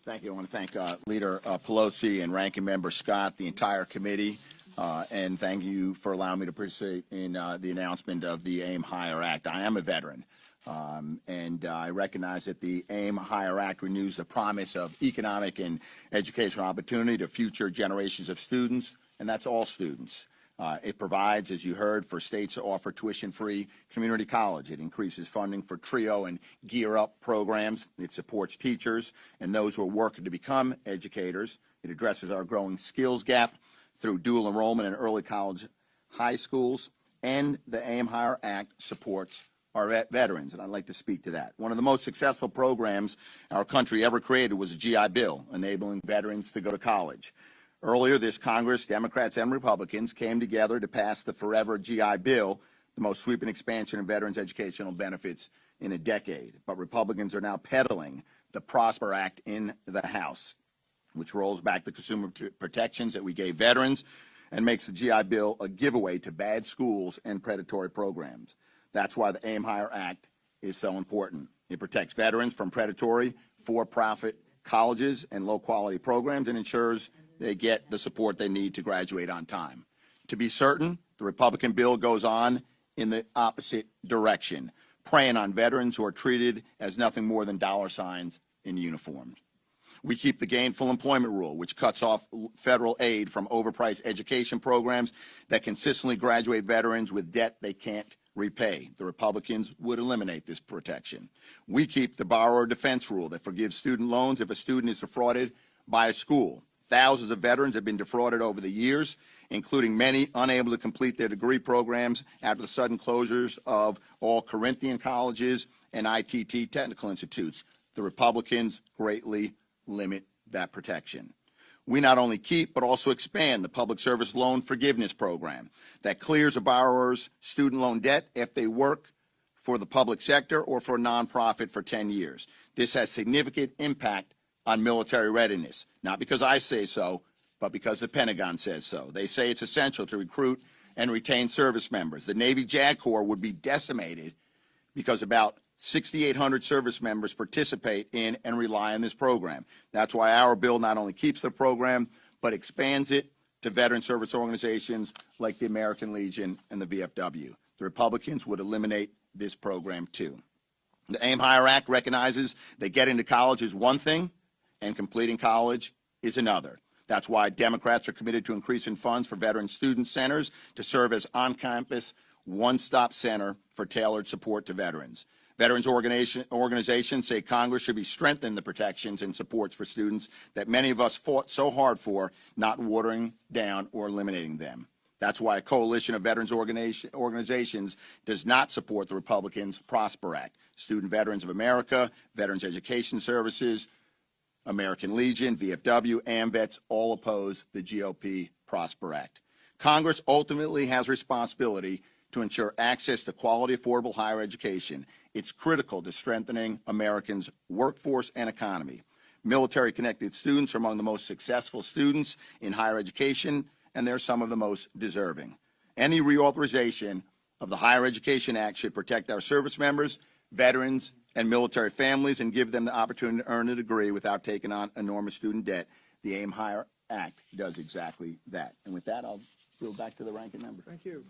Thank you. I want to thank Leader Pelosi and Ranking Member Scott, the entire committee, and thank you for allowing me to participate in the announcement of the AIM Higher Act. I am a veteran, and I recognize that the AIM Higher Act renews the promise of economic and educational opportunity to future generations of students, and that's all students. It provides, as you heard, for states to offer tuition-free community college. It increases funding for TRIO and Gear Up programs. It supports teachers and those who are working to become educators. It addresses our growing skills gap through dual enrollment in early college high schools. And the AIM Higher Act supports our veterans, and I'd like to speak to that. One of the most successful programs our country ever created was a GI Bill, enabling veterans to go to college. Earlier this Congress, Democrats and Republicans came together to pass the Forever GI Bill, the most sweeping expansion of veterans' educational benefits in a decade. But Republicans are now peddling the Prosper Act in the House, which rolls back the consumer protections that we gave veterans and makes the GI Bill a giveaway to bad schools and predatory programs. That's why the AIM Higher Act is so important. It protects veterans from predatory, for-profit colleges and low-quality programs and ensures they get the support they need to graduate on time. To be certain, the Republican bill goes on in the opposite direction, preying on veterans who are treated as nothing more than dollar signs in uniforms. We keep the gainful employment rule, which cuts off federal aid from overpriced education programs that consistently graduate veterans with debt they can't repay. The Republicans would eliminate this protection. We keep the borrower defense rule that forgives student loans if a student is defrauded by a school. Thousands of veterans have been defrauded over the years, including many unable to complete their degree programs after the sudden closures of all Corinthian colleges and ITT technical institutes. The Republicans greatly limit that protection. We not only keep but also expand the Public Service Loan Forgiveness Program that clears a borrower's student loan debt if they work for the public sector or for a nonprofit for 10 years. This has significant impact on military readiness, not because I say so, but because the Pentagon says so. They say it's essential to recruit and retain service members. The Navy JAG Corps would be decimated because about 6,800 service members participate in and rely on this program. That's why our bill not only keeps the program, but expands it to veteran service organizations like the American Legion and the VFW. The Republicans would eliminate this program too. The AIM Higher Act recognizes that getting to college is one thing and completing college is another. That's why Democrats are committed to increasing funds for veteran student centers to serve as on-campus, one-stop center for tailored support to veterans. Veterans organizations say Congress should be strengthening the protections and supports for students that many of us fought so hard for, not watering down or eliminating them. That's why a coalition of veterans organizations does not support the Republicans' Prosper Act. Student Veterans of America, Veterans Education Services, American Legion, VFW, AMVETS all oppose the GOP Prosper Act. Congress ultimately has responsibility to ensure access to quality, affordable higher education. It's critical to strengthening Americans' workforce and economy. Military-connected students are among the most successful students in higher education, and they're some of the most deserving. Any reauthorization of the Higher Education Act should protect our service members, veterans, and military families and give them the opportunity to earn a degree without taking on enormous student debt. The AIM Higher Act does exactly that. And with that, I'll yield back to the ranking member. Thank you.